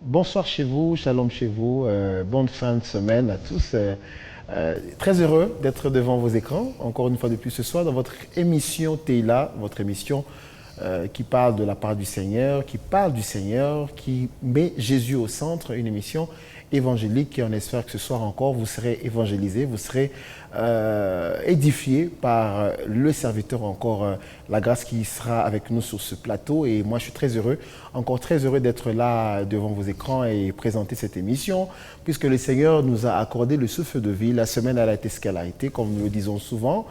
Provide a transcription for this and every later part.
Bonsoir chez vous, shalom chez vous, bonne fin de semaine à tous. Très heureux d'être devant vos écrans, encore une fois de plus ce soir, dans votre émission Teila, votre émission qui parle de la part du Seigneur, qui parle du Seigneur, qui met Jésus au centre, une émission évangélique et on espère que ce soir encore vous serez évangélisés, vous serez édifiés par le serviteur encore, la grâce qui sera avec nous sur ce plateau et moi je suis très heureux, encore très heureux d'être là devant vos écrans et présenter cette émission puisque le Seigneur nous a accordé le souffle de vie, la semaine elle a été ce qu'elle a été comme nous le disons souvent,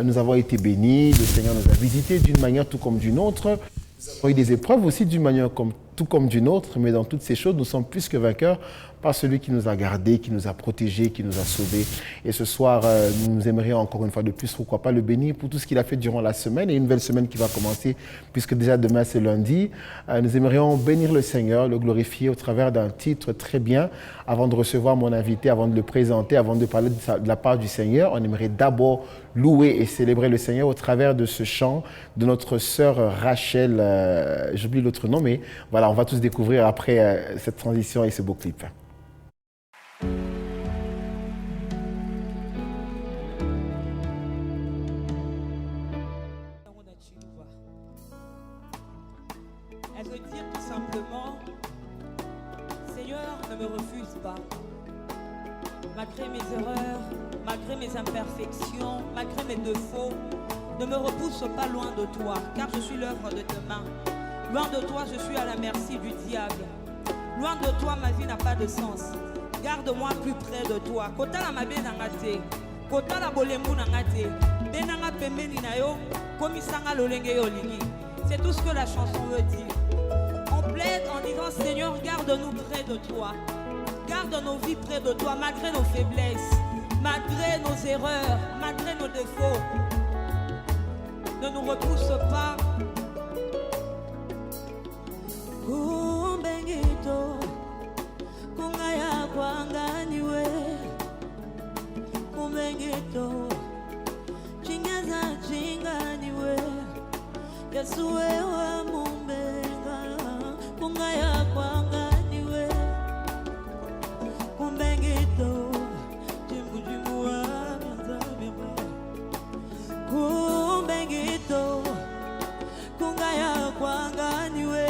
nous avons été bénis, le Seigneur nous a visités d'une manière tout comme d'une autre. Nous avons eu des épreuves aussi d'une manière tout comme d'une autre, mais dans toutes ces choses, nous sommes plus que vainqueurs par celui qui nous a gardés, qui nous a protégés, qui nous a sauvés. Et ce soir, nous aimerions encore une fois de plus, pourquoi pas le bénir pour tout ce qu'il a fait durant la semaine et une nouvelle semaine qui va commencer, puisque déjà demain c'est lundi. Nous aimerions bénir le Seigneur, le glorifier au travers d'un titre très bien. Avant de recevoir mon invité, avant de le présenter, avant de parler de la part du Seigneur, on aimerait d'abord louer et célébrer le Seigneur au travers de ce chant de notre sœur Rachel, j'oublie l'autre nom, mais voilà, on va tous découvrir après cette transition et ce beau clip. Elle veut dire tout simplement, Seigneur, ne me refuse pas. Malgré mes erreurs, malgré mes imperfections, malgré mes défauts, ne me repousse pas loin de toi, car je suis l'œuvre de tes mains. Loin de toi, je suis à la merci du diable. Loin de toi, ma vie n'a pas de sens. Garde-moi plus près de toi. Kota la mabe nangate, kota la bolembu nangate, benanga pembeni na yo, komisanga lolenge yo lingi. C'est tout ce que la chanson veut dire. On plaide en disant Seigneur, garde-nous près de toi. Garde nos vies près de toi, malgré nos faiblesses, malgré nos erreurs, malgré nos défauts. Ne nous repousse pas. Kumbengito kungaya kwanganiwe kumbengito chingaza chinganiwe Yesu wewe mumbenga kungaya kwanganiwe kumbengito chimbujimuwa nzabeba kumbengito kungaya kwanganiwe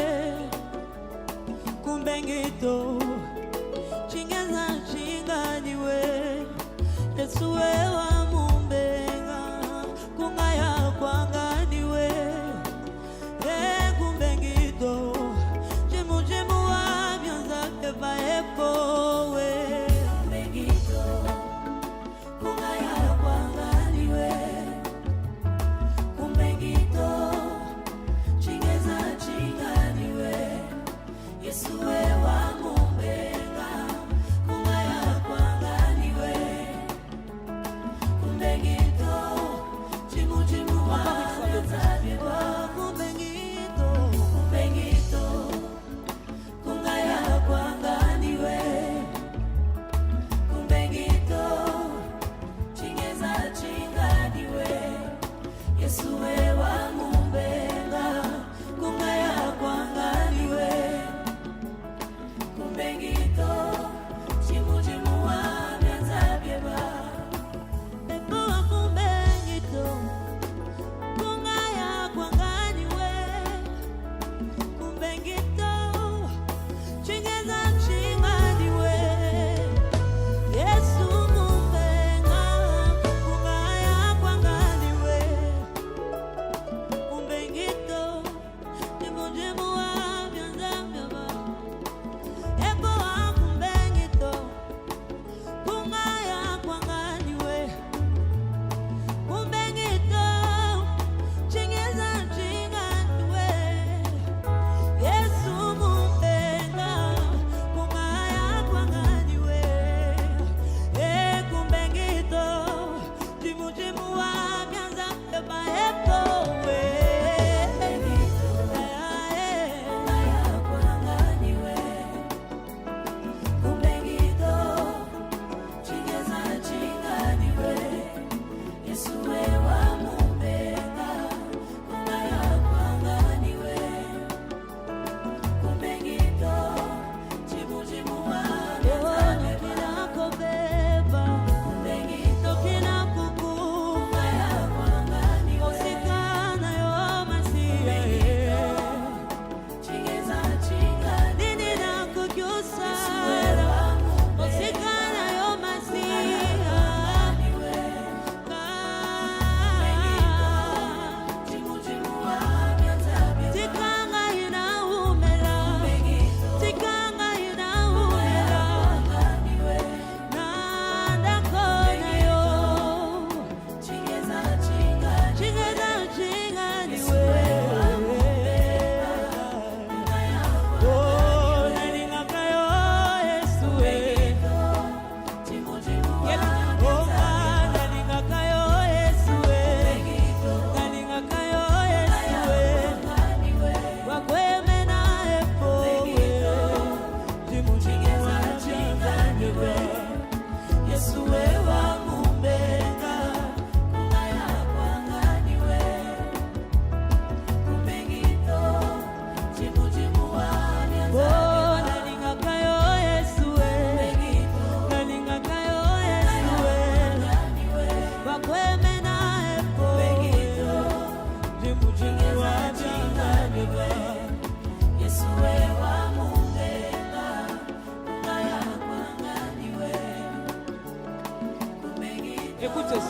Écoute ceci,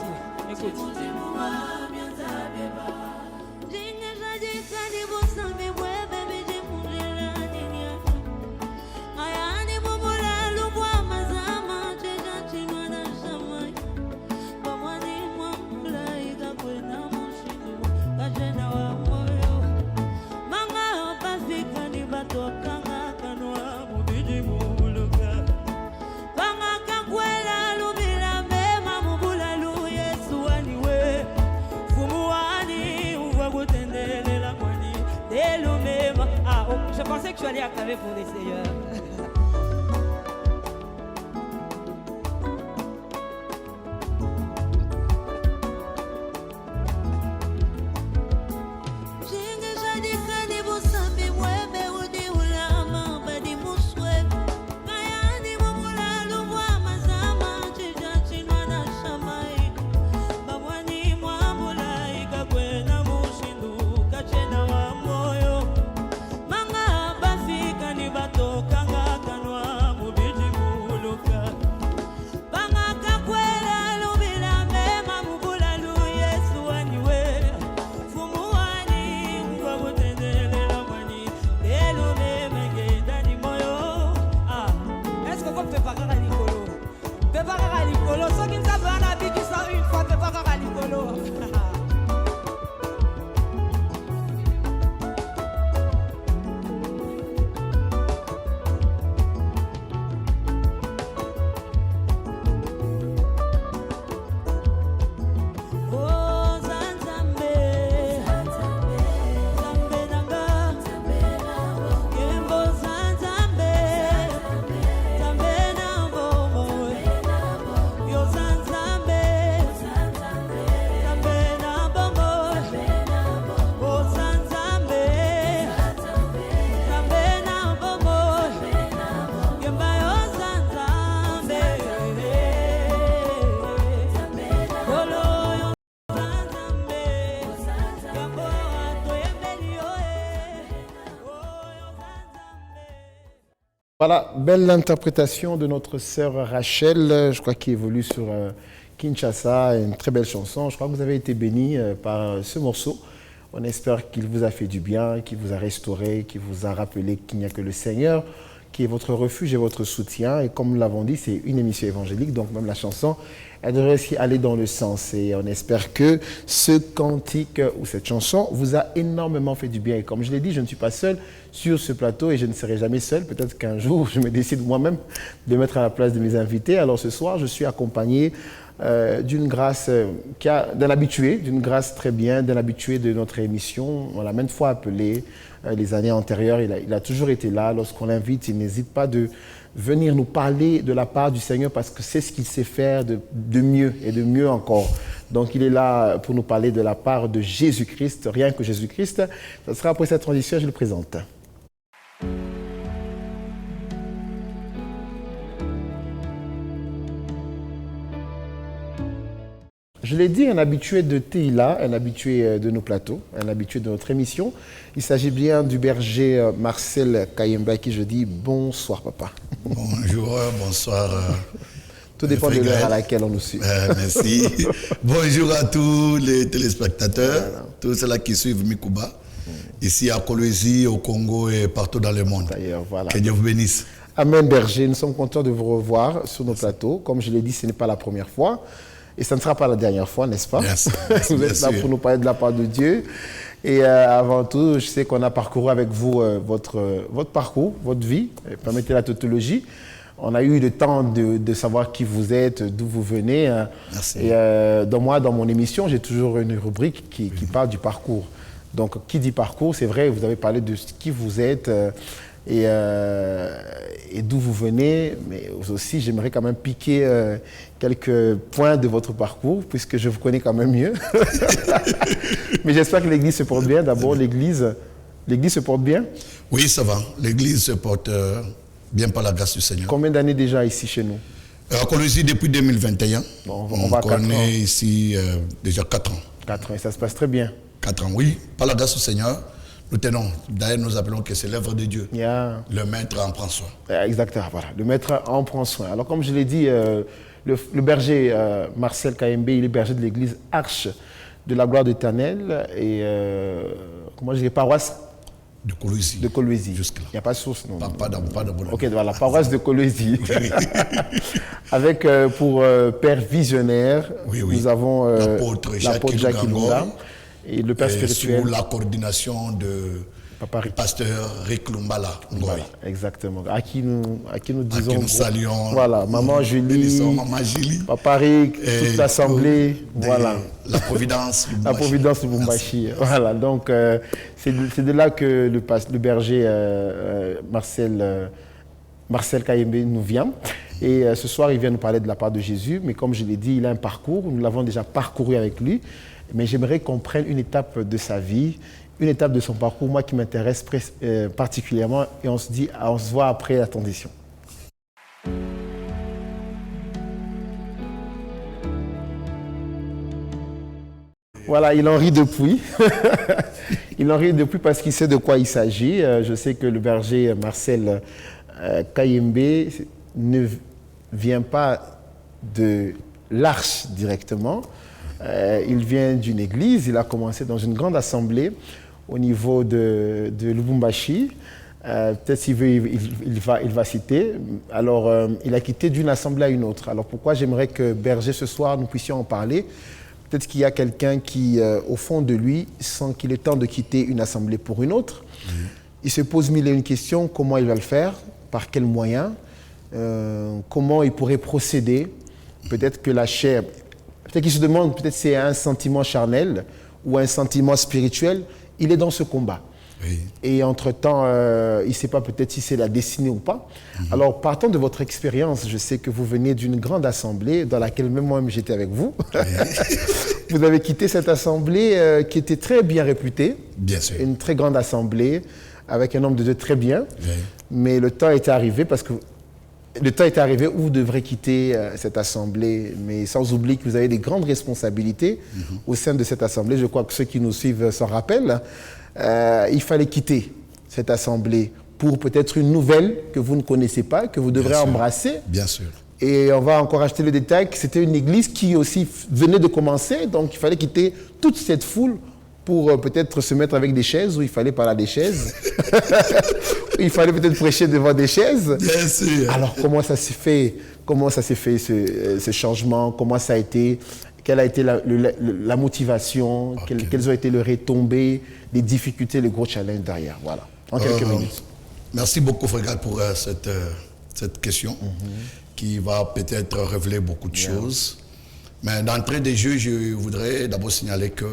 écoute. Je pensais que tu allais acclamer pour les Seigneurs. Voilà, belle interprétation de notre sœur Rachel, je crois qu'il évolue sur Kinshasa, une très belle chanson. Je crois que vous avez été bénis par ce morceau. On espère qu'il vous a fait du bien, qu'il vous a restauré, qu'il vous a rappelé qu'il n'y a que le Seigneur qui est votre refuge et votre soutien. Et comme nous l'avons dit, c'est une émission évangélique, donc même la chanson, elle devrait aussi aller dans le sens. Et on espère que ce cantique ou cette chanson vous a énormément fait du bien. Et comme je l'ai dit, je ne suis pas seul sur ce plateau et je ne serai jamais seul. Peut-être qu'un jour, je me décide moi-même de mettre à la place de mes invités. Alors ce soir, je suis accompagné d'une grâce, d'un habitué, d'une grâce très bien, d'un habitué de notre émission. On l'a maintes fois appelé les années antérieures. Il a toujours été là. Lorsqu'on l'invite, il n'hésite pas de venir nous parler de la part du Seigneur parce que c'est ce qu'il sait faire de mieux et de mieux encore. Donc il est là pour nous parler de la part de Jésus-Christ, rien que Jésus-Christ. Ce sera après cette transition, je le présente. Je l'ai dit, un habitué de Teila, un habitué de nos plateaux, un habitué de notre émission. Il s'agit bien du berger Marcel Kayemba, à qui je dis bonsoir papa. Bonjour, bonsoir. Tout dépend de l'heure à laquelle on nous suit. Merci. Bonjour à tous les téléspectateurs, tous ceux-là qui suivent Mikuba, ici à Kolwezi, au Congo et partout dans le monde. D'ailleurs, voilà. Que Dieu vous bénisse. Amen berger, nous sommes contents de vous revoir sur nos plateaux. Comme je l'ai dit, ce n'est pas la première fois. Et ça ne sera pas la dernière fois, n'est-ce pas? Yes, vous êtes là pour nous parler de la part de Dieu. Et avant tout, je sais qu'on a parcouru avec vous votre parcours, votre vie. Permettez la tautologie. On a eu le temps de savoir qui vous êtes, d'où vous venez. Merci. Et dans mon émission, j'ai toujours une rubrique qui parle du parcours. Donc, qui dit parcours, c'est vrai, vous avez parlé de qui vous êtes et d'où vous venez, mais aussi j'aimerais quand même piquer quelques points de votre parcours, puisque je vous connais quand même mieux. Mais j'espère que l'Église se porte bien. D'abord, l'Église se porte bien? Oui, ça va. L'Église se porte bien par la grâce du Seigneur. Combien d'années déjà ici chez nous? À Kolwezi depuis 2021. Bon, on va à 4 ans. On est ici déjà 4 ans. 4 ans, et ça se passe très bien. 4 ans, oui. Par la grâce du Seigneur, nous tenons. D'ailleurs, nous appelons que c'est l'œuvre de Dieu. Yeah. Le maître en prend soin. Exactement, voilà. Le maître en prend soin. Alors, comme je l'ai dit, le berger Marcel Kayembe, il est berger de l'église Arche de la gloire d'Éternel et comment je dis, paroisse De Kolwezi. de Kolwezi. Jusque-là. Il n'y a pas de source, non. Pas d'abonnement. Ok, voilà, paroisse de Kolwezi. Avec pour père visionnaire, Oui, oui. nous avons L'apôtre Jacques Ilunga et le père spirituel. Sous la coordination de Papa Rick. pasteur Rick Lumbala. Voilà, exactement. À qui nous disons. qui nous saluons. Voilà, maman Julie, Bénissons Maman Julie. Papa Rick, Et toute l'assemblée. de Voilà. La Providence. La Providence de Lubumbashi. Voilà, donc c'est de là que le berger Marcel Kayembe nous vient. Et ce soir, il vient nous parler de la part de Jésus. Mais comme je l'ai dit, il a un parcours. Nous l'avons déjà parcouru avec lui. Mais j'aimerais qu'on prenne une étape de sa vie, une étape de son parcours, moi qui m'intéresse particulièrement. Et on se voit après la transition. Voilà, il en rit depuis. Il en rit depuis parce qu'il sait de quoi il s'agit. Je sais que le berger Marcel Kayembe ne vient pas de l'Arche directement. Il vient d'une église. Il a commencé dans une grande assemblée au niveau de Lubumbashi. Peut-être s'il veut, il va citer. Alors, il a quitté d'une assemblée à une autre. Alors, pourquoi j'aimerais que berger, ce soir, nous puissions en parler? Peut-être qu'il y a quelqu'un qui, au fond de lui, sent qu'il est temps de quitter une assemblée pour une autre. Il se pose mille et une questions. Comment il va le faire? Par quels moyens? Comment il pourrait procéder? Peut-être que la chair... Peut-être qu'il se demande, peut-être c'est un sentiment charnel ou un sentiment spirituel. Il est dans ce combat. Oui. Et entre-temps, il ne sait pas peut-être si c'est la destinée ou pas. Alors, partant de votre expérience, je sais que vous venez d'une grande assemblée dans laquelle même moi-même j'étais avec vous. Vous avez quitté cette assemblée qui était très bien réputée. Bien sûr. Une très grande assemblée avec un homme de Dieu très bien. Oui. Mais le temps était arrivé parce que le temps est arrivé où vous devrez quitter cette assemblée, mais sans oublier que vous avez des grandes responsabilités au sein de cette assemblée. Je crois que ceux qui nous suivent s'en rappellent. Il fallait quitter cette assemblée pour peut-être une nouvelle que vous ne connaissez pas, que vous devrez embrasser. Bien sûr. Et on va encore acheter le détail que c'était une église qui aussi venait de commencer, donc il fallait quitter toute cette foule pour peut-être se mettre avec des chaises, où il fallait parler à des chaises. Il fallait peut-être prêcher devant des chaises. Bien sûr. Alors, comment ça s'est fait, ce changement? Comment ça a été? Quelle a été la motivation? Okay. Quelles ont été les retombées, les difficultés, le gros challenge derrière? Voilà, en quelques minutes. Merci beaucoup, Frégal, pour cette question qui va peut-être révéler beaucoup de choses. Mais d'entrée des jeux, je voudrais d'abord signaler que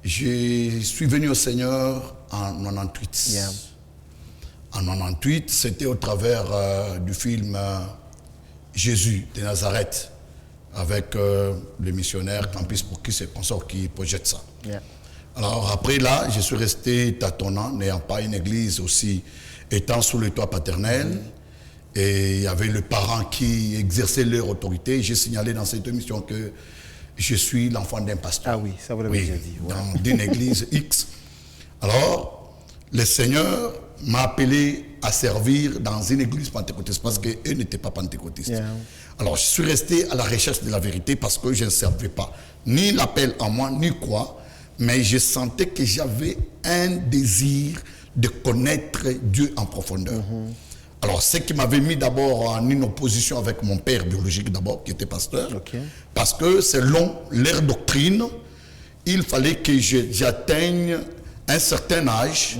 je suis venu au Seigneur en 98. En 98, c'était au travers du film Jésus de Nazareth, avec le missionnaire Campus pour qui c'est consort qui projette ça. Alors après là, je suis resté tâtonnant, n'ayant pas une église aussi, étant sous le toit paternel. Et il y avait le parent qui exerçait leur autorité. J'ai signalé dans cette émission que je suis l'enfant d'un pasteur. Ah oui, ça vous l'avez déjà dit. Dans une église X. Alors, le Seigneur m'a appelé à servir dans une église pentecôtiste parce qu'eux n'étaient pas pentecôtistes. Alors, je suis resté à la recherche de la vérité parce que je ne servais pas ni l'appel en moi, ni quoi, mais je sentais que j'avais un désir de connaître Dieu en profondeur. Alors, ce qui m'avait mis d'abord en une opposition avec mon père biologique d'abord, qui était pasteur, parce que selon leur doctrine, il fallait que j'atteigne un certain âge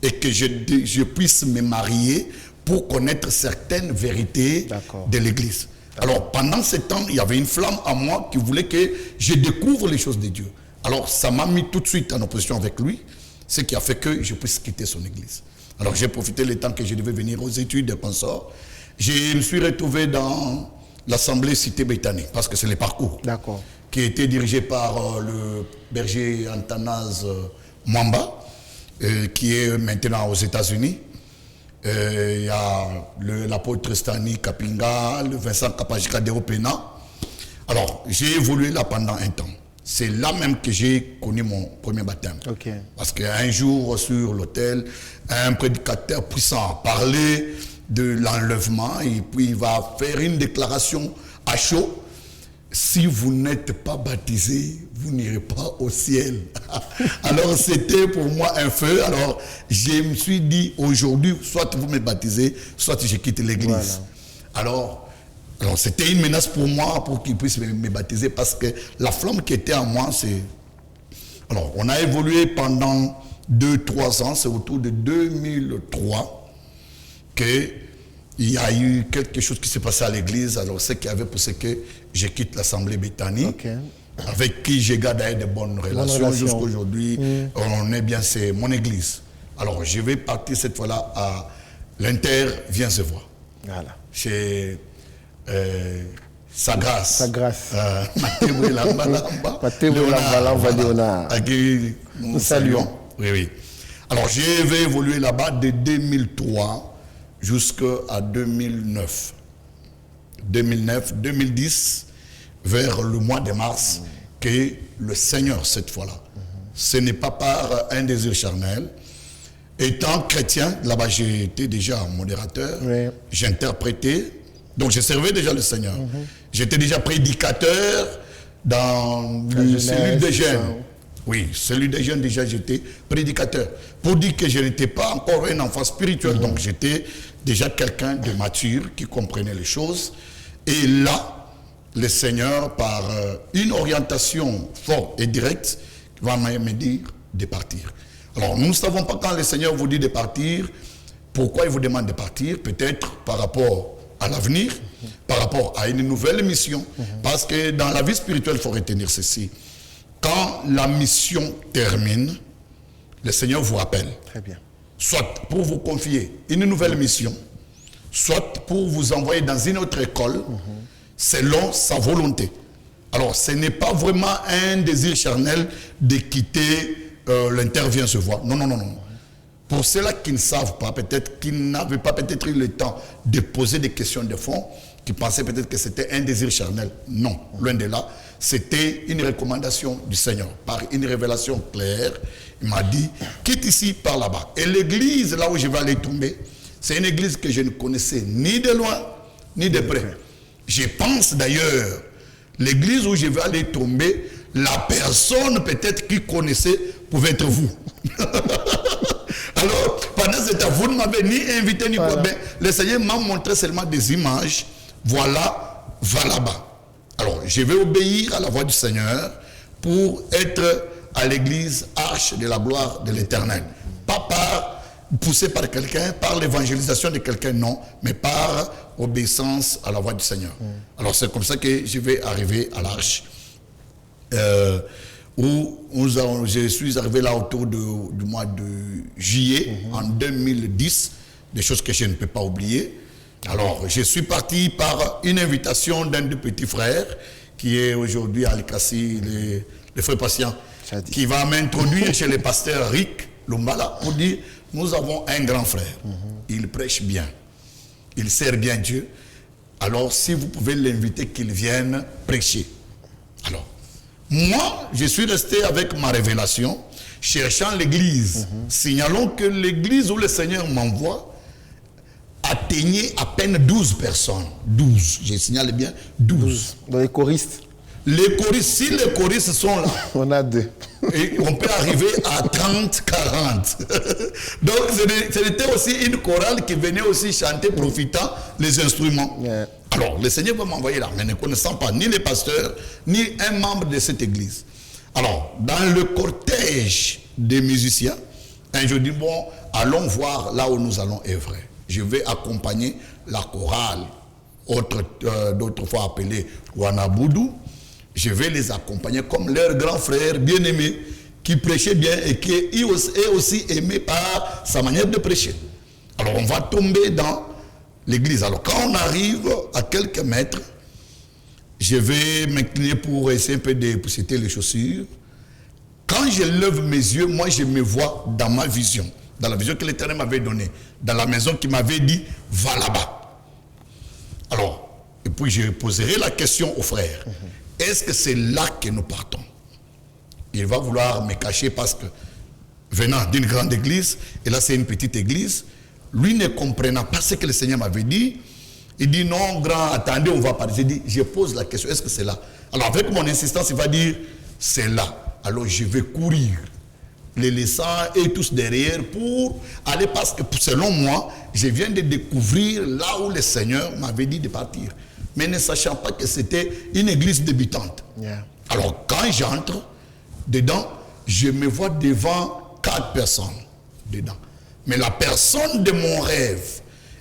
et que je puisse me marier pour connaître certaines vérités de l'Église. Alors, pendant ce temps, il y avait une flamme en moi qui voulait que je découvre les choses de Dieu. Alors, ça m'a mis tout de suite en opposition avec lui, ce qui a fait que je puisse quitter son Église. Alors, j'ai profité le temps que je devais venir aux études de consort. Je me suis retrouvé dans l'Assemblée Cité Béthanie, parce que c'est le parcours qui a été dirigé par le berger Antanas Mwamba, qui est maintenant aux États-Unis. Il y a l'apôtre Stani Kapinga, le Vincent Kapajika Deropena. Alors, j'ai évolué là pendant un temps. C'est là même que j'ai connu mon premier baptême. Parce qu'un jour, sur l'autel, un prédicateur puissant a parlé de l'enlèvement et puis il va faire une déclaration à chaud. Si vous n'êtes pas baptisé, vous n'irez pas au ciel. Alors c'était pour moi un feu. Alors je me suis dit aujourd'hui, soit vous me baptisez, soit je quitte l'église. Voilà. Alors c'était une menace pour moi pour qu'il puisse me baptiser parce que la flamme qui était en moi, c'est... Alors on a évolué pendant 2-3 ans, c'est autour de 2003 qu'il y a eu quelque chose qui s'est passé à l'église. Alors ce qui avait poussé que je quitte l'Assemblée Béthanie, avec qui j'ai gardé de bonnes relations jusqu'à aujourd'hui. On est bien, c'est mon église. Alors je vais partir cette fois-là à l'Inter, viens se voir. Voilà. Chez Sa Grâce. Sa Grâce. Léonard. Nous saluons. Oui, oui. Alors j'ai évolué là-bas de 2003 jusqu'à 2009. 2010, vers le mois de mars, que le Seigneur, cette fois-là, ce n'est pas par un désir charnel. Étant chrétien, là-bas j'étais déjà modérateur, j'interprétais, donc je servais déjà le Seigneur. J'étais déjà prédicateur dans le cellule des jeunes. Oui, cellule des jeunes, déjà j'étais prédicateur. Pour dire que je n'étais pas encore un enfant spirituel, donc j'étais déjà quelqu'un de mature qui comprenait les choses. Et là, le Seigneur, par une orientation forte et directe, va me dire de partir. Alors, nous ne savons pas quand le Seigneur vous dit de partir, pourquoi il vous demande de partir, peut-être par rapport à l'avenir, par rapport à une nouvelle mission, parce que dans la vie spirituelle, il faut retenir ceci. Quand la mission termine, le Seigneur vous appelle. Très bien. Soit pour vous confier une nouvelle mission, soit pour vous envoyer dans une autre école, selon sa volonté. Alors, ce n'est pas vraiment un désir charnel de quitter l'Inter, se voir. Non, non, non, non. Pour ceux-là qui ne savent pas, peut-être, qui n'avaient pas peut-être eu le temps de poser des questions de fond, qui pensaient peut-être que c'était un désir charnel. Non, loin de là. C'était une recommandation du Seigneur. Par une révélation claire, il m'a dit, quitte ici, par là-bas. Et l'église, là où je vais aller tomber, c'est une église que je ne connaissais ni de loin, ni de près. Je pense d'ailleurs, l'église où je vais aller tomber, la personne peut-être qui connaissait pouvait être vous. Alors, pendant ce temps, vous ne m'avez ni invité ni quoi. Ben, le Seigneur m'a montré seulement des images. Voilà, va là-bas. Alors, je vais obéir à la voix du Seigneur pour être à l'église Arche de la gloire de l'Éternel. Pas par, poussé par quelqu'un, par l'évangélisation de quelqu'un, non, mais par obéissance à la voix du Seigneur. Alors, c'est comme ça que je vais arriver à l'Arche. Où je suis arrivé là autour du mois de juillet en 2010, des choses que je ne peux pas oublier. Alors, je suis parti par une invitation d'un de petits frères qui est aujourd'hui à Alikassi, le frère patient, qui va m'introduire chez le pasteur Rick Lumbala pour dire, nous avons un grand frère, il prêche bien, il sert bien Dieu, alors si vous pouvez l'inviter qu'il vienne prêcher. Alors, moi, je suis resté avec ma révélation, cherchant l'église, signalons que l'église où le Seigneur m'envoie atteignait à peine 12 personnes. 12, je signale bien 12. Dans les choristes. Les choristes, si les choristes sont là, on a 2. Et on peut arriver à 30, 40. Donc, c'était aussi une chorale qui venait aussi chanter, profitant les instruments. Alors, le Seigneur va m'envoyer là, mais ne connaissant pas ni les pasteurs, ni un membre de cette église. Alors, dans le cortège des musiciens, je dis, bon, allons voir là où nous allons œuvrer. Je vais accompagner la chorale, d'autres fois appelée Wanaboudou. Je vais les accompagner comme leur grand frère bien-aimé, qui prêchait bien et qui est aussi aimé par sa manière de prêcher. Alors, on va tomber dans l'église. Alors, quand on arrive à quelques mètres, je vais m'incliner pour essayer un peu de citer les chaussures. Quand je lève mes yeux, moi, je me vois dans ma vision, dans la vision que l'Éternel m'avait donnée, dans la maison qui m'avait dit, va là-bas. Alors, et puis je poserai la question au frère. Est-ce que c'est là que nous partons? Il va vouloir me cacher parce que, venant d'une grande église, et là c'est une petite église, lui ne comprenant pas ce que le Seigneur m'avait dit, il dit non, grand, attendez, on va parler. J'ai dit, je pose la question, est-ce que c'est là? Alors avec mon insistance, il va dire, c'est là. Alors je vais courir, les laissant et tous derrière pour aller, parce que selon moi, je viens de découvrir là où le Seigneur m'avait dit de partir. Mais ne sachant pas que c'était une église débutante. Yeah. Alors quand j'entre dedans, je me vois devant 4 personnes dedans. Mais la personne de mon rêve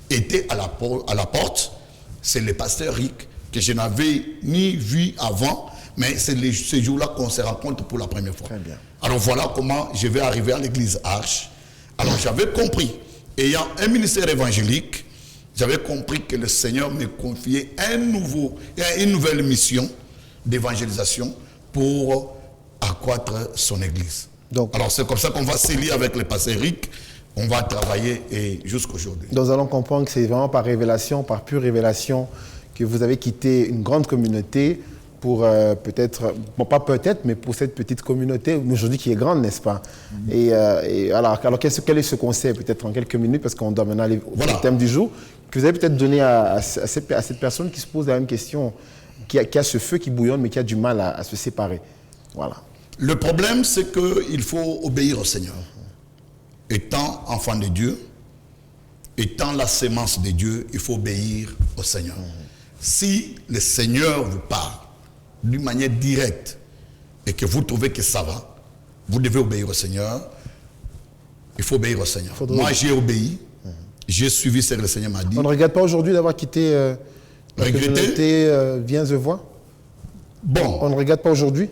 était à la porte. C'est le pasteur Rick, que je n'avais ni vu avant, mais c'est ce jour-là qu'on se rencontre pour la première fois. Très bien. Alors voilà comment je vais arriver à l'église Arche. Alors j'avais compris, ayant un ministère évangélique, j'avais compris que le Seigneur me confiait une nouvelle mission d'évangélisation pour accroître son église. Donc, alors c'est comme ça qu'on va se lier avec le pasteur Rick. On va travailler jusqu'aujourd'hui. Nous allons comprendre que c'est vraiment par révélation, par pure révélation, que vous avez quitté une grande communauté pour peut-être, bon pas peut-être, mais pour cette petite communauté aujourd'hui qui est grande, n'est-ce pas? Et alors quel est ce conseil, peut-être en quelques minutes, parce qu'on doit maintenant aller au thème du jour, que vous avez peut-être donné à cette personne qui se pose la même question, qui a ce feu qui bouillonne, mais qui a du mal à se séparer. Voilà. Le problème, c'est qu'il faut obéir au Seigneur. Étant enfant de Dieu, étant la sémence de Dieu, il faut obéir au Seigneur. Si le Seigneur vous parle d'une manière directe et que vous trouvez que ça va, vous devez obéir au Seigneur. Il faut obéir au Seigneur. Moi, j'ai obéi. J'ai suivi ce que le Seigneur m'a dit. On ne regrette pas aujourd'hui d'avoir quitté la communauté Viens et Vois? Bon. On ne regrette pas aujourd'hui?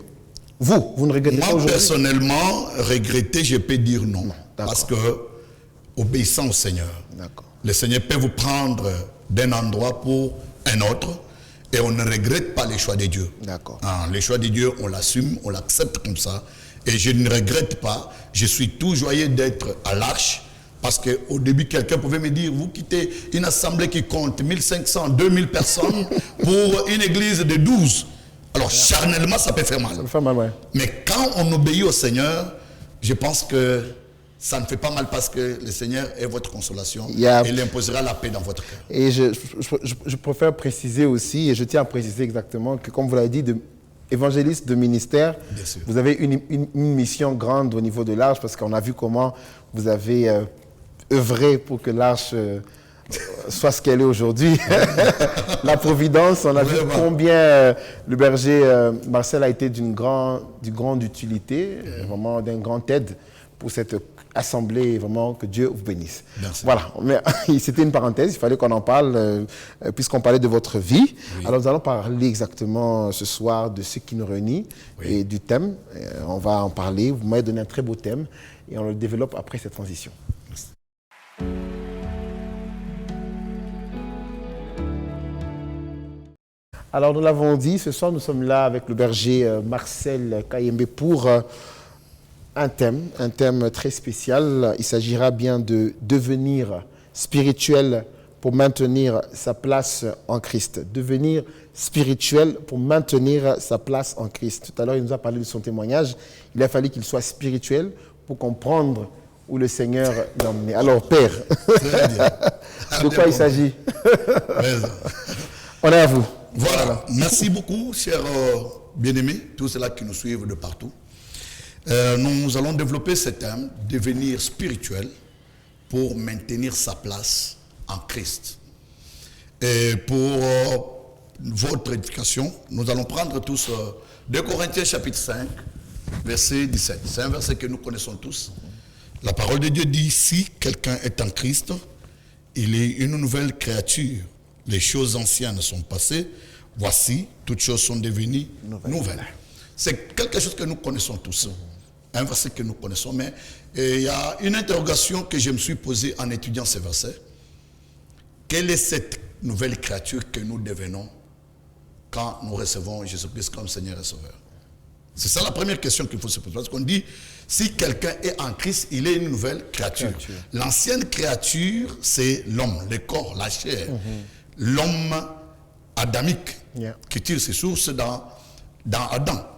Vous ne regrettez pas aujourd'hui? Moi, personnellement, regretter, je peux dire non. Parce que, obéissant au Seigneur, le Seigneur peut vous prendre d'un endroit pour un autre et on ne regrette pas les choix de Dieu. Les choix de Dieu, on l'assume, on l'accepte comme ça. Et je ne regrette pas. Je suis tout joyeux d'être à l'Arche. Parce qu'au début, quelqu'un pouvait me dire, vous quittez une assemblée qui compte 1500, 2000 personnes pour une église de 12. Alors, charnellement, ça peut faire mal. Ça peut faire mal, ouais. Mais quand on obéit au Seigneur, je pense que ça ne fait pas mal parce que le Seigneur est votre consolation et il imposera la paix dans votre cœur. Et je préfère préciser aussi, et je tiens à préciser exactement que, comme vous l'avez dit, évangéliste de ministère, vous avez une mission grande au niveau de l'Arche, parce qu'on a vu comment vous avez œuvré pour que l'Arche soit ce qu'elle est aujourd'hui. La providence, on a vu combien le berger Marcel a été d'une grande utilité, vraiment d'une grande aide pour cette assemblée, vraiment que Dieu vous bénisse. Merci. Voilà, mais c'était une parenthèse, il fallait qu'on en parle puisqu'on parlait de votre vie. Oui. Alors nous allons parler exactement ce soir de ce qui nous réunit et du thème. On va en parler, vous m'avez donné un très beau thème et on le développe après cette transition. Merci. Alors nous l'avons dit, ce soir nous sommes là avec le berger Marcel Kayembe pour un thème très spécial. Il s'agira bien de devenir spirituel pour maintenir sa place en Christ. Devenir spirituel pour maintenir sa place en Christ. Tout à l'heure, il nous a parlé de son témoignage. Il a fallu qu'il soit spirituel pour comprendre où le Seigneur l'a emmené. Alors, Père, de quoi il s'agit? On est à vous. Voilà. Merci beaucoup, chers bien-aimés, tous ceux-là qui nous suivent de partout. Nous allons développer ce thème, devenir spirituel pour maintenir sa place en Christ. Et pour votre éducation, nous allons prendre tous 2 Corinthiens chapitre 5, verset 17. C'est un verset que nous connaissons tous. La parole de Dieu dit, si quelqu'un est en Christ, il est une nouvelle créature. Les choses anciennes sont passées, voici, toutes choses sont devenues nouvelles. C'est quelque chose que nous connaissons tous. Un verset que nous connaissons, mais il y a une interrogation que je me suis posée en étudiant ce verset. Quelle est cette nouvelle créature que nous devenons quand nous recevons Jésus-Christ comme Seigneur et Sauveur? C'est ça la première question qu'il faut se poser. Parce qu'on dit, si quelqu'un est en Christ, il est une nouvelle créature. L'ancienne créature, c'est l'homme, le corps, la chair. L'homme adamique qui tire ses sources dans Adam.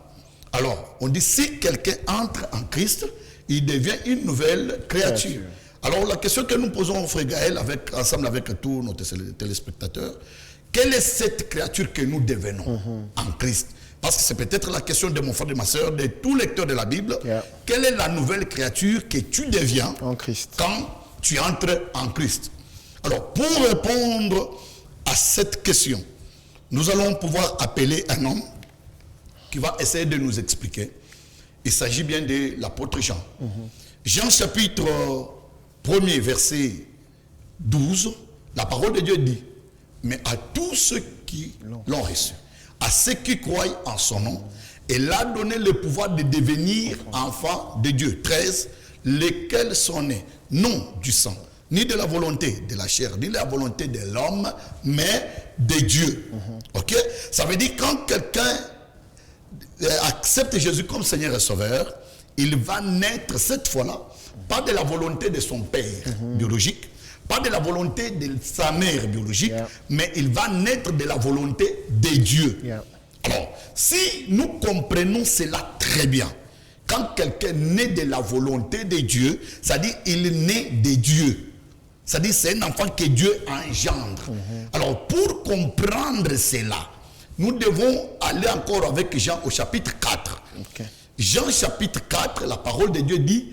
Alors, on dit, si quelqu'un entre en Christ, il devient une nouvelle créature. Alors la question que nous posons, frère Gaël, ensemble avec tous nos téléspectateurs, quelle est cette créature que nous devenons en Christ? Parce que c'est peut-être la question de mon frère, de ma soeur, de tous lecteurs de la Bible. Quelle est la nouvelle créature que tu deviens en Christ quand tu entres en Christ? Alors, pour répondre à cette question, nous allons pouvoir appeler un homme qui va essayer de nous expliquer. Il s'agit bien de l'apôtre Jean. Jean chapitre 1er, verset 12, la parole de Dieu dit, mais à tous ceux qui l'ont reçu, à ceux qui croient en son nom, il a donné le pouvoir de devenir enfants de Dieu. 13, lesquels sont nés, non du sang, ni de la volonté de la chair, ni de la volonté de l'homme, mais de Dieu. Ok? Ça veut dire quand quelqu'un accepte Jésus comme Seigneur et Sauveur, il va naître cette fois-là, pas de la volonté de son père biologique, pas de la volonté de sa mère biologique, mais il va naître de la volonté de Dieu. Alors, si nous comprenons cela très bien, quand quelqu'un naît de la volonté de Dieu, c'est-à-dire il naît de Dieu. C'est-à-dire c'est un enfant que Dieu engendre. Alors, pour comprendre cela, nous devons aller encore avec Jean au chapitre 4. Jean chapitre 4, la parole de Dieu dit,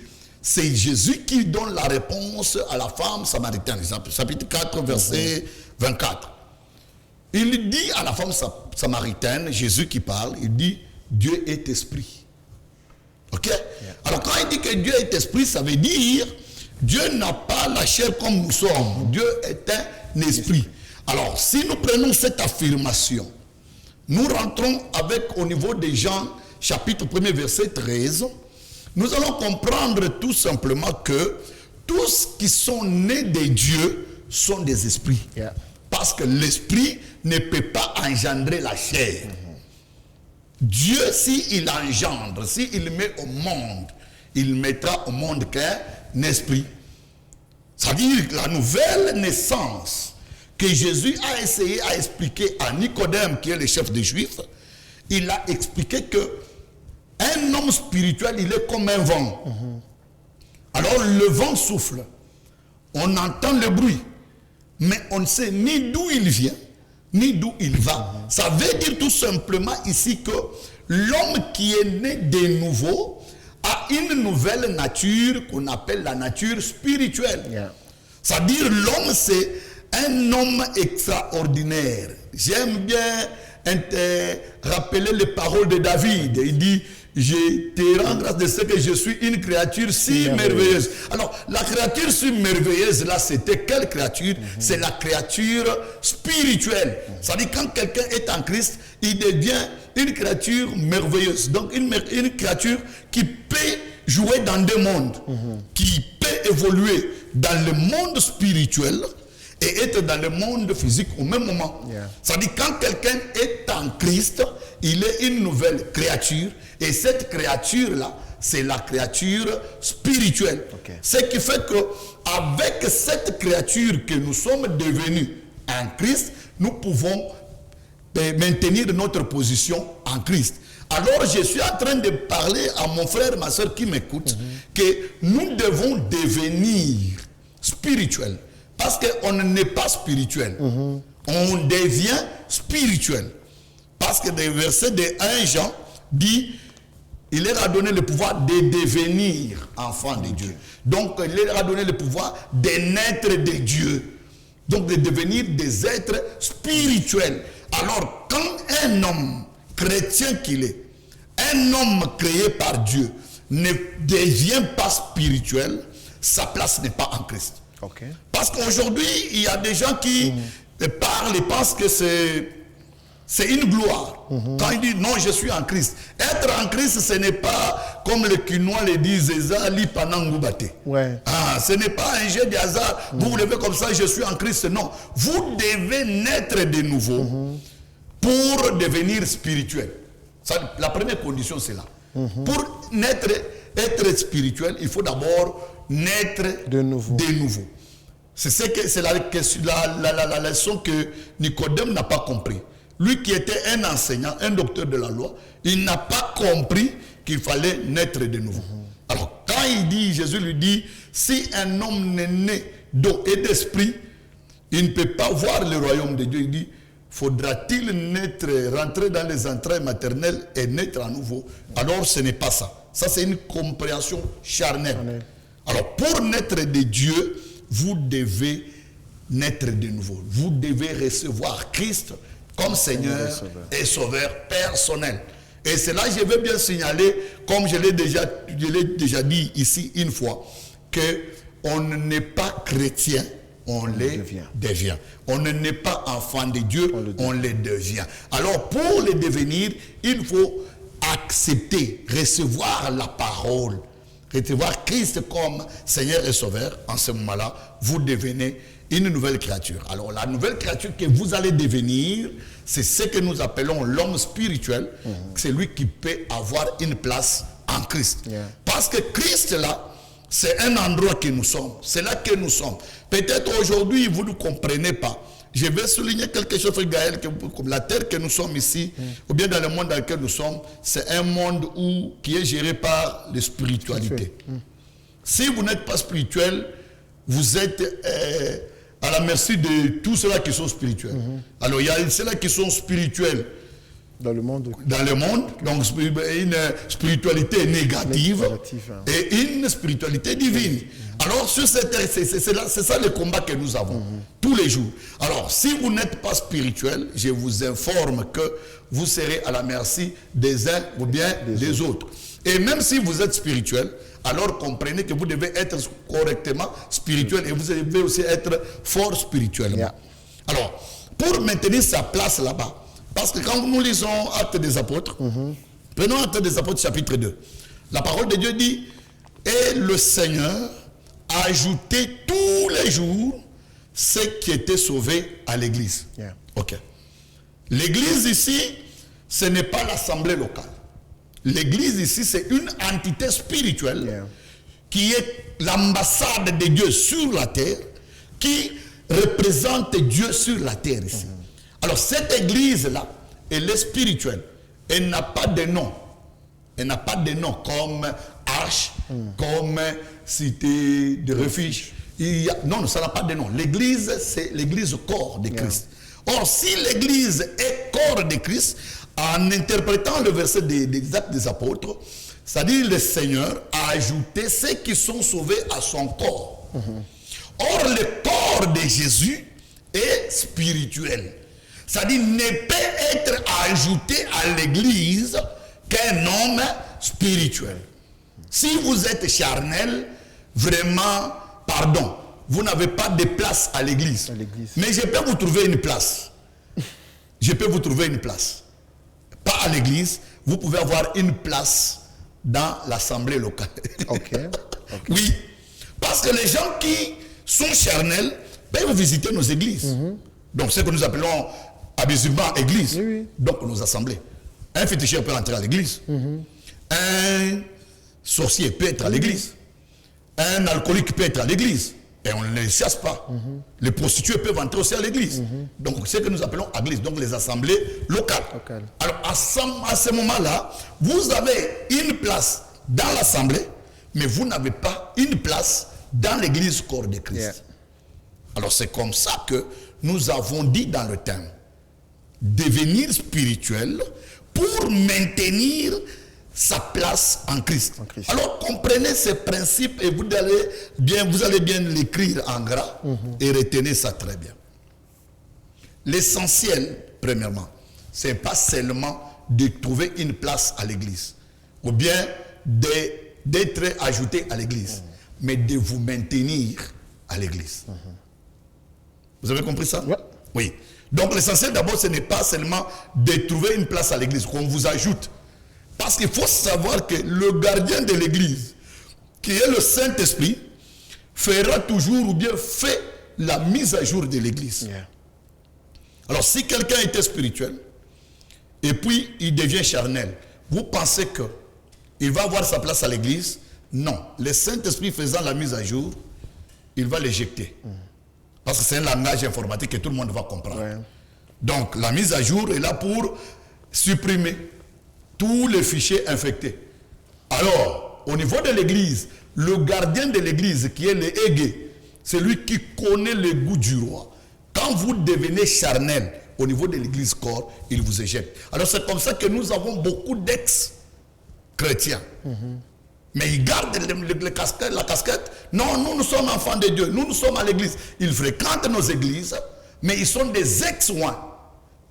c'est Jésus qui donne la réponse à la femme samaritaine. Chapitre 4, verset 24. Il dit à la femme samaritaine, Jésus qui parle, il dit, Dieu est esprit. Ok? Alors quand il dit que Dieu est esprit, ça veut dire, Dieu n'a pas la chair comme nous sommes. Dieu est un esprit. Alors, si nous prenons cette affirmation, nous rentrons avec au niveau de Jean, chapitre 1er, verset 13, nous allons comprendre tout simplement que tous qui sont nés de Dieu sont des esprits. Parce que l'esprit ne peut pas engendrer la chair. Dieu, s'il engendre, s'il met au monde, il mettra au monde qu'un esprit. C'est-à-dire la nouvelle naissance que Jésus a essayé à expliquer à Nicodème, qui est le chef des Juifs, il a expliqué que un homme spirituel, il est comme un vent. Alors le vent souffle, on entend le bruit, mais on ne sait ni d'où il vient, ni d'où il va. Ça veut dire tout simplement ici que l'homme qui est né de nouveau a une nouvelle nature qu'on appelle la nature spirituelle. C'est-à-dire l'homme, c'est un homme extraordinaire. J'aime bien rappeler les paroles de David. Il dit, je te rends grâce de ce que je suis une créature si merveilleuse. Alors, la créature si merveilleuse, là, c'était quelle créature? C'est la créature spirituelle. C'est-à-dire, quand quelqu'un est en Christ, il devient une créature merveilleuse. Donc, une créature qui peut jouer dans deux mondes, qui peut évoluer dans le monde spirituel et être dans le monde physique au même moment. C'est-à-dire, quand quelqu'un est en Christ, il est une nouvelle créature. Et cette créature-là, c'est la créature spirituelle. Ce qui fait que avec cette créature que nous sommes devenus en Christ, nous pouvons maintenir notre position en Christ. Alors, je suis en train de parler à mon frère, ma soeur qui m'écoute, que nous devons devenir spirituels. Parce qu'on n'est pas spirituel. On devient spirituel. Parce que le verset de 1 Jean dit, il leur a donné le pouvoir de devenir enfants de Dieu. Donc, il leur a donné le pouvoir de naître de Dieu. Donc, de devenir des êtres spirituels. Alors, quand un homme chrétien qu'il est, un homme créé par Dieu, ne devient pas spirituel, sa place n'est pas en Christ. Parce qu'aujourd'hui, il y a des gens qui parlent et pensent que c'est une gloire. Quand ils disent non, je suis en Christ. Être en Christ, ce n'est pas comme les Quinois le disent, ce n'est pas un jeu de hasard. Vous vous levez comme ça, je suis en Christ. Non. Vous devez naître de nouveau pour devenir spirituel. Ça, la première condition, c'est là. Pour être spirituel, il faut d'abord naître de nouveau. C'est la leçon que Nicodème n'a pas compris. Lui qui était un enseignant, un docteur de la loi, il n'a pas compris qu'il fallait naître de nouveau. Alors, quand quand il dit, Jésus lui dit, si un homme n'est né d'eau et d'esprit, il ne peut pas voir le royaume de Dieu. Il dit, faudra-t-il rentrer dans les entrailles maternelles et naître à nouveau? Alors ce n'est pas ça. Ça c'est une compréhension charnelle. Alors pour naître de Dieu, vous devez naître de nouveau. Vous devez recevoir Christ comme Seigneur et Sauveur personnel. Et c'est là que je veux bien signaler, comme je l'ai déjà dit ici une fois, qu'on n'est pas chrétien, on les devient. On ne n'est pas enfant de Dieu, on les devient. Alors pour le devenir, il faut accepter, recevoir la parole, recevoir Christ comme Seigneur et Sauveur. En ce moment-là, vous devenez une nouvelle créature. Alors la nouvelle créature que vous allez devenir, c'est ce que nous appelons l'homme spirituel. C'est lui qui peut avoir une place en Christ. Parce que Christ là, c'est un endroit que nous sommes. C'est là que nous sommes. Peut-être aujourd'hui, vous ne comprenez pas. Je vais souligner quelque chose, Gaël, comme la terre que nous sommes ici, ou bien dans le monde dans lequel nous sommes, c'est un monde qui est géré par les spiritualités. Si vous n'êtes pas spirituel, vous êtes à la merci de tous ceux-là qui sont spirituels. Alors, il y a ceux-là qui sont spirituels dans le monde, donc une spiritualité négative et une spiritualité divine. Alors sur cette terre, c'est ça le combat que nous avons tous les jours. Alors si vous n'êtes pas spirituel, je vous informe que vous serez à la merci des uns ou bien des autres. Et même si vous êtes spirituel, alors comprenez que vous devez être correctement spirituel et vous devez aussi être fort spirituellement. Alors pour maintenir sa place là-bas, parce que quand nous lisons Actes des Apôtres, prenons Actes des Apôtres chapitre 2, la parole de Dieu dit, et le Seigneur a ajouté tous les jours ceux qui étaient sauvés à l'église. Ok. L'église ici, ce n'est pas l'assemblée locale. L'église ici, c'est une entité spirituelle qui est l'ambassade de Dieu sur la terre, qui représente Dieu sur la terre ici. Alors cette église-là, elle est spirituelle. Elle n'a pas de nom. Elle n'a pas de nom comme arche, comme cité de refuge. Non, ça n'a pas de nom. L'église, c'est l'église corps de Christ. Or, si l'église est corps de Christ, en interprétant le verset des Actes des Apôtres, c'est-à-dire le Seigneur a ajouté ceux qui sont sauvés à son corps. Or, le corps de Jésus est spirituel. C'est-à-dire ne peut être ajouté à l'église qu'un homme spirituel. Si vous êtes charnel, vraiment, pardon, vous n'avez pas de place à l'église. Mais je peux vous trouver une place. Je peux vous trouver une place. Pas à l'église, vous pouvez avoir une place dans l'assemblée locale. Oui, parce que les gens qui sont charnels peuvent visiter nos églises. Donc, ce que nous appelons abusivement église, donc nos assemblées. Un féticheur peut entrer à l'église. Un sorcier peut être à l'église. Un alcoolique peut être à l'église. Et on ne les chasse pas. Les prostituées peuvent entrer aussi à l'église. Donc, c'est ce que nous appelons église, donc les assemblées locales. Alors, à ce moment-là, vous avez une place dans l'assemblée, mais vous n'avez pas une place dans l'église corps de Christ. Alors, c'est comme ça que nous avons dit dans le thème, devenir spirituel pour maintenir sa place en Christ. Alors comprenez ces principes et vous allez bien l'écrire en gras et retenez ça très bien. L'essentiel, premièrement, c'est pas seulement de trouver une place à l'église ou bien d'être ajouté à l'église, mais de vous maintenir à l'église. Vous avez compris ça? Oui. Donc l'essentiel d'abord, ce n'est pas seulement de trouver une place à l'église, qu'on vous ajoute. Parce qu'il faut savoir que le gardien de l'église, qui est le Saint-Esprit, fera toujours ou bien fait la mise à jour de l'église. Alors si quelqu'un était spirituel, et puis il devient charnel, vous pensez qu'il va avoir sa place à l'église? Non. Le Saint-Esprit faisant la mise à jour, il va l'éjecter. Parce que c'est un langage informatique que tout le monde va comprendre. Donc la mise à jour est là pour supprimer tous les fichiers infectés. Alors, au niveau de l'église, le gardien de l'église qui est le Égé, c'est lui qui connaît le goût du roi. Quand vous devenez charnel au niveau de l'église corps, il vous éjecte. Alors c'est comme ça que nous avons beaucoup d'ex-chrétiens. Mais ils gardent la casquette. Non, nous sommes enfants de Dieu. Nous sommes à l'église. Ils fréquentent nos églises, mais ils sont des ex-oins.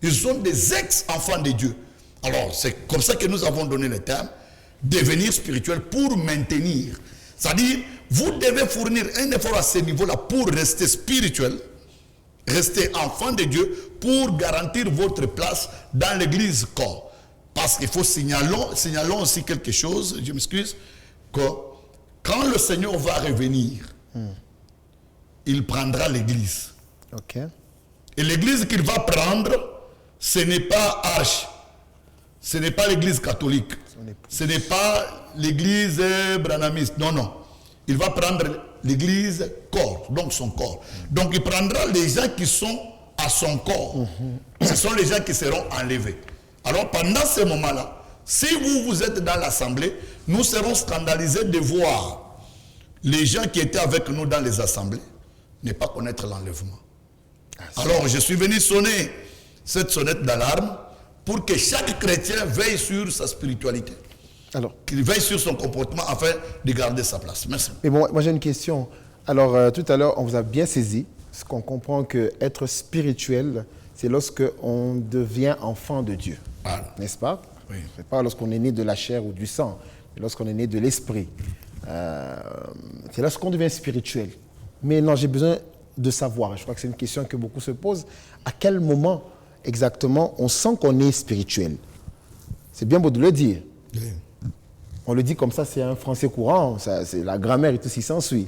Ils sont des ex-enfants de Dieu. Alors, c'est comme ça que nous avons donné le terme devenir spirituel pour maintenir. C'est-à-dire, vous devez fournir un effort à ce niveau-là pour rester spirituel, rester enfant de Dieu, pour garantir votre place dans l'église corps. Parce qu'il faut signalons aussi quelque chose, je m'excuse, que quand le Seigneur va revenir, il prendra l'église. Ok. Et l'église qu'il va prendre, ce n'est pas Arche, ce n'est pas l'église catholique, ce n'est pas l'église branhamiste, non. Il va prendre l'église corps, donc son corps. Donc il prendra les gens qui sont à son corps. Ce sont les gens qui seront enlevés. Alors pendant ce moment-là, si vous êtes dans l'assemblée, nous serons scandalisés de voir les gens qui étaient avec nous dans les assemblées ne pas connaître l'enlèvement. Alors je suis venu sonner cette sonnette d'alarme pour que chaque chrétien veille sur sa spiritualité. Alors, Qu'il veille sur son comportement afin de garder sa place. Merci. mais bon, moi j'ai une question. Alors, tout à l'heure, on vous a bien saisi, parce qu'on comprend qu'être spirituel, c'est lorsque on devient enfant de Dieu. Voilà. N'est-ce pas? Oui. Ce n'est pas lorsqu'on est né de la chair ou du sang, c'est lorsqu'on est né de l'esprit. C'est lorsqu'on devient spirituel. Mais non, j'ai besoin de savoir, je crois que c'est une question que beaucoup se posent, à quel moment exactement on sent qu'on est spirituel? C'est bien beau de le dire. Oui. On le dit comme ça, c'est un français courant, ça, c'est la grammaire et tout ce qui s'ensuit.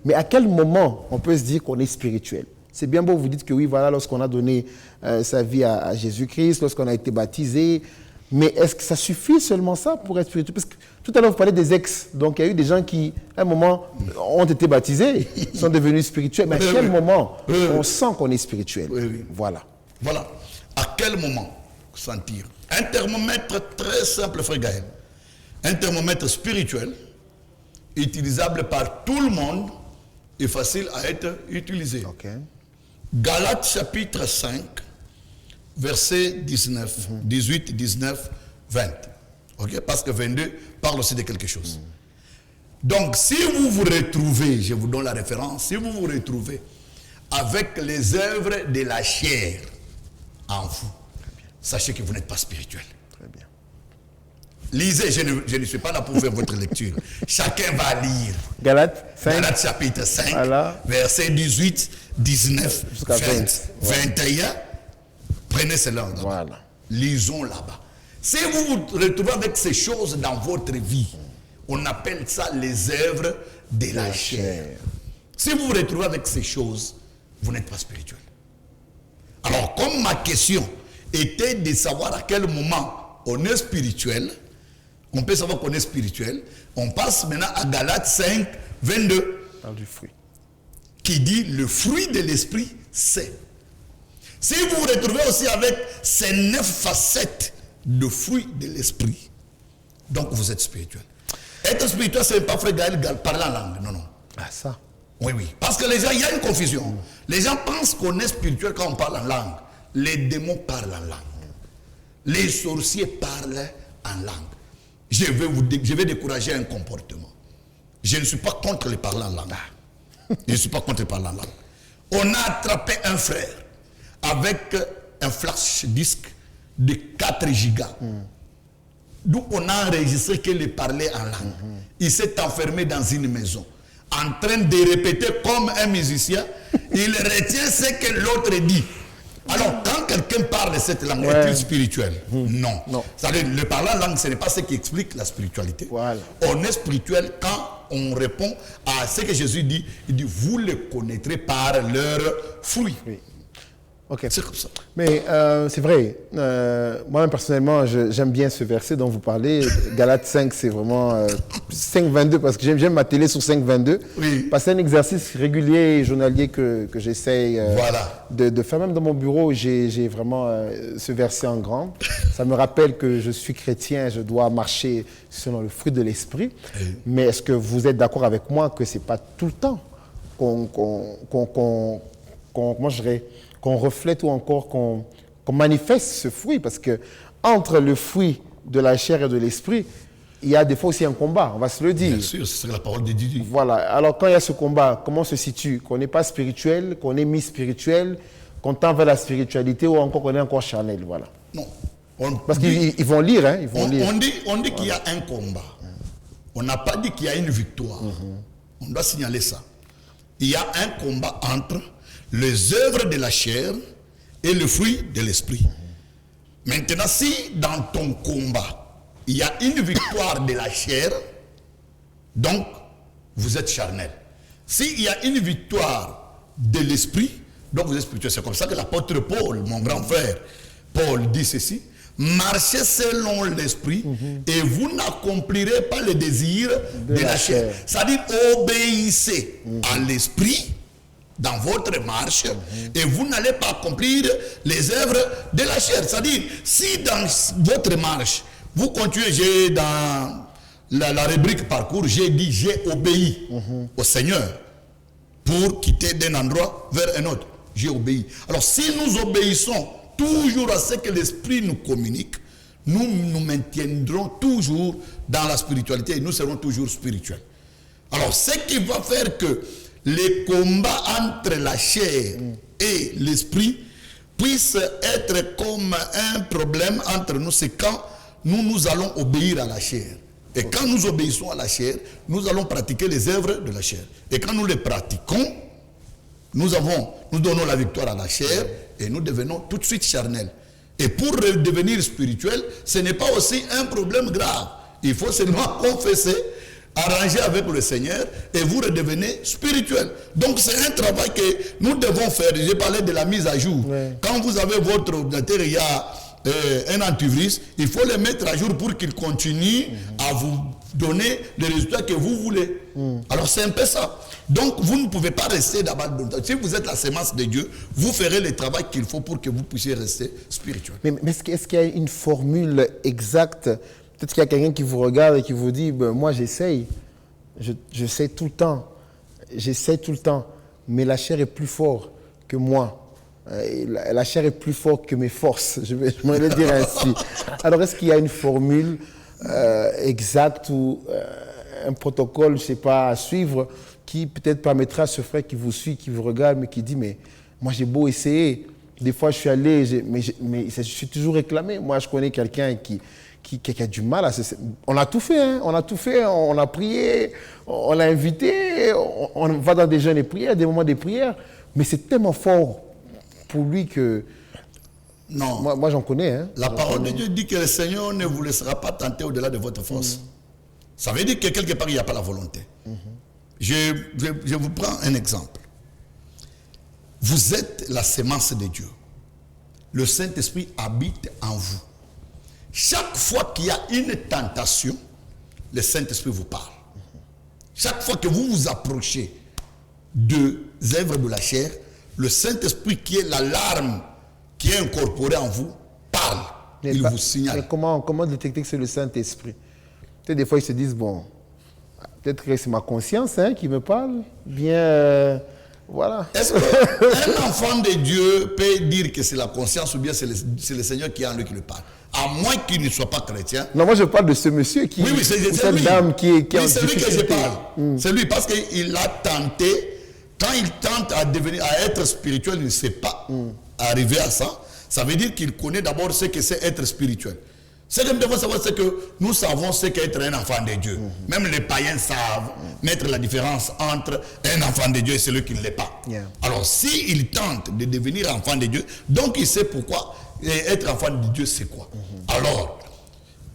Mais à quel moment on peut se dire qu'on est spirituel? C'est bien beau, vous dites que oui, voilà, lorsqu'on a donné sa vie à Jésus-Christ, lorsqu'on a été baptisé. Mais est-ce que ça suffit seulement ça pour être spirituel? Parce que tout à l'heure, vous parlez des ex. Donc, il y a eu des gens qui, à un moment, ont été baptisés, sont devenus spirituels. Mais à quel moment on sent qu'on est spirituel? Voilà. Voilà. À quel moment sentir? Un thermomètre très simple, frère Gaël. Un thermomètre spirituel, utilisable par tout le monde et facile à être utilisé. Ok. Galates chapitre 5, verset 19, 18, 19, 20. Okay? Parce que 22 parle aussi de quelque chose. Donc, si vous vous retrouvez, je vous donne la référence, si vous vous retrouvez avec les œuvres de la chair en vous, sachez que vous n'êtes pas spirituel. Très bien. Lisez, je ne suis pas là pour faire votre lecture. Chacun va lire. Galates 5. Galates chapitre 5, Voilà. verset 18, 19, Jusqu'à 20. 21. Prenez cela. Voilà. Lisons là-bas. Si vous vous retrouvez avec ces choses dans votre vie, on appelle ça les œuvres de la chair. Si vous vous retrouvez avec ces choses, vous n'êtes pas spirituel. Alors, comme ma question était de savoir à quel moment on est spirituel, on peut savoir qu'on est spirituel, on passe maintenant à Galates 5, 22, Parle du fruit. qui dit le fruit de l'esprit, c'est. Si vous vous retrouvez aussi avec ces 9 facettes de fruits de l'esprit, donc vous êtes spirituel. Être spirituel, ce n'est pas frère Gaël parler en langue, non. Ah, ça. Oui. Parce que les gens, il y a une confusion. Les gens pensent qu'on est spirituel quand on parle en langue. Les démons parlent en langue. Les sorciers parlent en langue. Je vais décourager un comportement. Je ne suis pas contre les parler en langue. Je ne suis pas contre les parler en langue. On a attrapé un frère avec un flash disque de 4 gigas. D'où on a enregistré qu'il parlait en langue. Il s'est enfermé dans une maison, en train de répéter comme un musicien. Il retient ce que l'autre dit. Alors, quand quelqu'un parle de cette langue, est-il spirituel? Non. C'est-à-dire, le parler en langue, ce n'est pas ce qui explique la spiritualité. Voilà. On est spirituel quand on répond à ce que Jésus dit. Il dit, vous les connaîtrez par leurs fruits. Oui. Ok. C'est comme ça. Mais c'est vrai, moi-même personnellement, j'aime bien ce verset dont vous parlez. Galates 5, c'est vraiment 5.22, parce que j'aime ma télé sur 5.22. Oui. Parce que c'est un exercice régulier et journalier que j'essaye Voilà. de faire. Même dans mon bureau, j'ai vraiment ce verset en grand. Ça me rappelle que je suis chrétien, je dois marcher selon le fruit de l'esprit. Oui. Mais est-ce que vous êtes d'accord avec moi que ce n'est pas tout le temps qu'on reflète ou encore qu'on manifeste ce fruit, parce que entre le fruit de la chair et de l'esprit, il y a des fois aussi un combat, on va se le dire. Bien sûr, c'est la parole de Dieu. Voilà. Alors quand il y a ce combat, comment on se situe? Qu'on n'est pas spirituel, qu'on est mi-spirituel, qu'on tend vers la spiritualité ou encore qu'on est encore charnel, voilà. Non. Parce qu'ils vont lire, hein, ils vont lire. On dit qu'il y a un combat. On n'a pas dit qu'il y a une victoire. On doit signaler ça. Il y a un combat entre les œuvres de la chair et le fruit de l'esprit. Maintenant, si dans ton combat, il y a une victoire de la chair, donc vous êtes charnel. S'il y a une victoire de l'esprit, donc vous êtes spirituel. C'est comme ça que l'apôtre Paul, mon grand frère, Paul dit ceci: marchez selon l'esprit et vous n'accomplirez pas les désirs de la chair. C'est-à-dire, obéissez à l'esprit dans votre marche et vous n'allez pas accomplir les œuvres de la chair. C'est-à-dire, si dans votre marche, vous continuez, j'ai dans la rubrique parcours, j'ai dit j'ai obéi au Seigneur pour quitter d'un endroit vers un autre. J'ai obéi. Alors si nous obéissons toujours à ce que l'esprit nous communique, nous nous maintiendrons toujours dans la spiritualité et nous serons toujours spirituels. Alors ce qui va faire que les combats entre la chair et l'esprit puissent être comme un problème entre nous, c'est quand nous allons obéir à la chair. Et quand nous obéissons à la chair, nous allons pratiquer les œuvres de la chair. Et quand nous les pratiquons, nous donnons la victoire à la chair et nous devenons tout de suite charnels. Et pour devenir spirituel, ce n'est pas aussi un problème grave. Il faut seulement confesser, arranger avec le Seigneur et vous redevenez spirituel. Donc c'est un travail que nous devons faire. J'ai parlé de la mise à jour. Ouais. Quand vous avez votre ordinateur, il y a un antivirus, il faut le mettre à jour pour qu'il continue à vous donner les résultats que vous voulez. Alors c'est un peu ça. Donc vous ne pouvez pas rester d'abord. Si vous êtes la sémence de Dieu, vous ferez le travail qu'il faut pour que vous puissiez rester spirituel. Mais est-ce qu'il y a une formule exacte? Peut-être qu'il y a quelqu'un qui vous regarde et qui vous dit, ben, moi j'essaye, je sais tout le temps, j'essaie tout le temps, mais la chair est plus forte que moi. La chair est plus forte que mes forces, je vais le dire ainsi. Alors est-ce qu'il y a une formule exacte ou un protocole, je ne sais pas, à suivre qui peut-être permettra à ce frère qui vous suit, qui vous regarde, mais qui dit, mais moi j'ai beau essayer, des fois je suis allé, mais je suis toujours réclamé. Moi je connais quelqu'un qui a du mal à se... On a tout fait, hein, on a tout fait, on a prié, on l'a invité, on va dans des jeûnes et prières, des moments de prière, mais c'est tellement fort pour lui que... Non. Moi j'en connais. Hein, la parole de Dieu dit que le Seigneur ne vous laissera pas tenter au-delà de votre force. Ça veut dire que quelque part, il n'y a pas la volonté. Je vous prends un exemple. Vous êtes la sémence de Dieu. Le Saint-Esprit habite en vous. Chaque fois qu'il y a une tentation, le Saint-Esprit vous parle. Chaque fois que vous vous approchez des œuvres de la chair, le Saint-Esprit qui est l'alarme qui est incorporée en vous parle. Il vous signale. Mais comment détecter que c'est le Saint-Esprit? Peut-être des fois ils se disent, bon, peut-être que c'est ma conscience qui me parle, bien... Voilà. Est-ce qu'un enfant de Dieu peut dire que c'est la conscience ou bien c'est le Seigneur qui est en lui qui le parle? À moins qu'il ne soit pas chrétien. Non, moi je parle de ce monsieur qui... Oui, c'est cette lui. dame qui est en c'est lui que je parle. C'est lui parce qu'il a tenté, quand il tente à être spirituel, il ne sait pas arriver à ça. Ça veut dire qu'il connaît d'abord ce que c'est être spirituel. Ce que nous devons savoir, c'est que nous savons ce qu'est être un enfant de Dieu. Même les païens savent mettre la différence entre un enfant de Dieu et celui qui ne l'est pas. Alors, s'il tente de devenir enfant de Dieu, donc il sait pourquoi être enfant de Dieu, c'est quoi. Alors,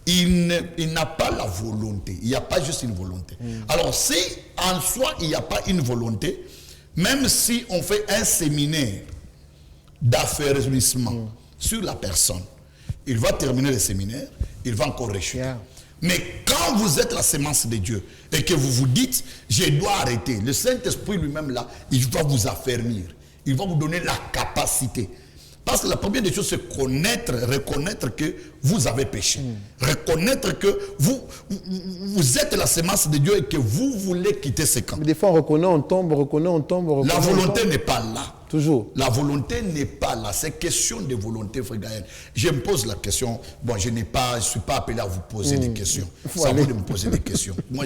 il n'a pas la volonté. Il n'y a pas juste une volonté. Alors, si en soi, il n'y a pas une volonté, même si on fait un séminaire d'affaiblissement sur la personne. Il va terminer le séminaire, il va encore réchuter. Yeah. Mais quand vous êtes la sémence de Dieu et que vous vous dites, je dois arrêter, le Saint-Esprit lui-même là, il va vous affermir. Il va vous donner la capacité. Parce que la première des choses, c'est reconnaître que vous avez péché. Reconnaître que vous êtes la sémence de Dieu et que vous voulez quitter ce camp. Mais des fois, on reconnaît, on tombe, on reconnaît, on tombe, on reconnaît. La volonté n'est pas là. Toujours. La volonté n'est pas là. C'est question de volonté, frère Gaël. Je me pose la question. Bon, je ne suis pas appelé à vous poser des questions. C'est à vous de me poser des questions. Moi,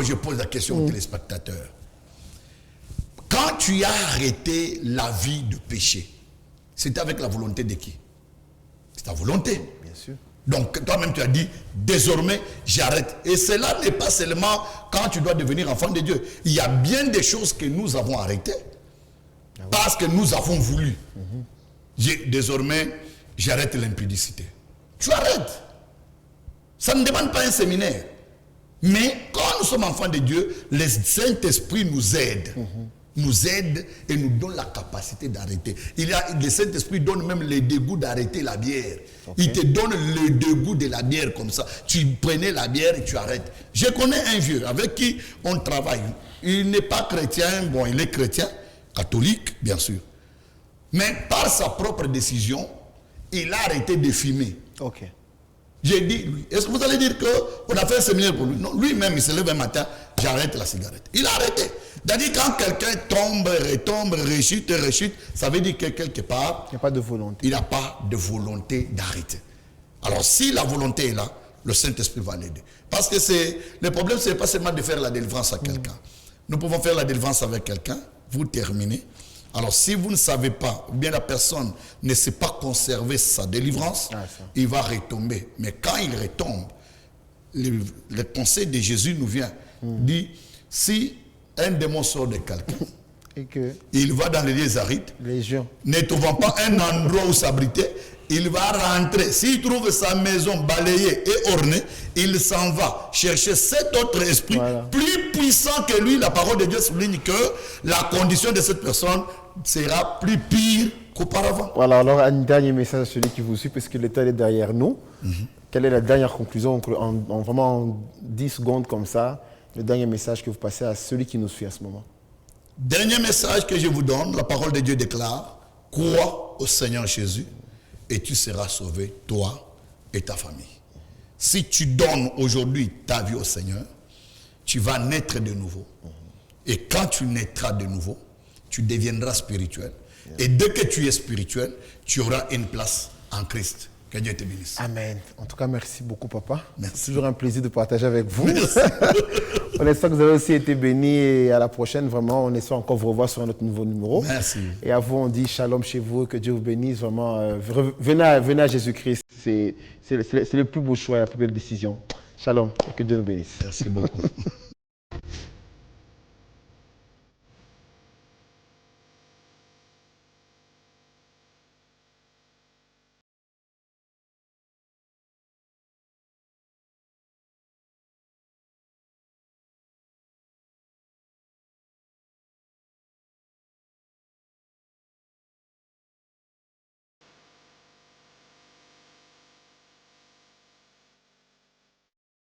je pose la question aux téléspectateurs. Quand tu as arrêté la vie de péché, c'était avec la volonté de qui? C'est ta volonté. Bien sûr. Donc, toi-même, tu as dit, désormais, j'arrête. Et cela n'est pas seulement quand tu dois devenir enfant de Dieu. Il y a bien des choses que nous avons arrêtées. Parce que nous avons voulu. Désormais, j'arrête l'impudicité. Tu arrêtes. Ça ne demande pas un séminaire. Mais quand nous sommes enfants de Dieu, le Saint-Esprit nous aide. Nous aide et nous donne la capacité d'arrêter. Le Saint-Esprit donne même le dégoût d'arrêter la bière. Il te donne le dégoût de la bière comme ça. Tu prenais la bière et tu arrêtes. Je connais un vieux avec qui on travaille. Il n'est pas chrétien, bon, il est chrétien, catholique, bien sûr. Mais par sa propre décision, il a arrêté de fumer. Ok. J'ai dit, lui, est-ce que vous allez dire qu'on a fait un séminaire pour lui? Non, lui-même, il se lève un matin, j'arrête la cigarette. Il a arrêté. C'est-à-dire quand quelqu'un tombe, retombe, rechute, ça veut dire que quelque part, Il n'y a pas de volonté. il n'a pas de volonté d'arrêter. Alors si la volonté est là, le Saint-Esprit va l'aider. Parce que le problème, ce n'est pas seulement de faire la délivrance à quelqu'un. Nous pouvons faire la délivrance avec quelqu'un, vous terminez. Alors si vous ne savez pas, ou bien la personne ne sait pas conserver sa délivrance, il va retomber. Mais quand il retombe, le conseil de Jésus nous vient, dit, si un démon sort de quelqu'un, Et que il va dans les lieux arides, légion. ne trouvant pas un endroit où s'abriter, il va rentrer. S'il trouve sa maison balayée et ornée, il s'en va chercher cet autre esprit plus puissant que lui. La parole de Dieu souligne que la condition de cette personne sera plus pire qu'auparavant. Voilà, alors un dernier message à celui qui vous suit, parce que le temps est derrière nous. Quelle est la dernière conclusion, vraiment en 10 secondes comme ça, le dernier message que vous passez à celui qui nous suit à ce moment? Dernier message que je vous donne, la parole de Dieu déclare, crois au Seigneur Jésus et tu seras sauvé, toi et ta famille. Si tu donnes aujourd'hui ta vie au Seigneur, tu vas naître de nouveau. Et quand tu naîtras de nouveau, tu deviendras spirituel. Et dès que tu es spirituel, tu auras une place en Christ. Que Dieu te bénisse. Amen. En tout cas, merci beaucoup, papa. Merci. C'est toujours un plaisir de partager avec vous. Merci. On espère que vous avez aussi été bénis et à la prochaine, vraiment, on espère encore vous revoir sur notre nouveau numéro. Merci. Et à vous, on dit shalom chez vous, que Dieu vous bénisse. Vraiment, venez à Jésus-Christ. C'est le plus beau choix, la plus belle décision. Shalom et que Dieu nous bénisse. Merci beaucoup.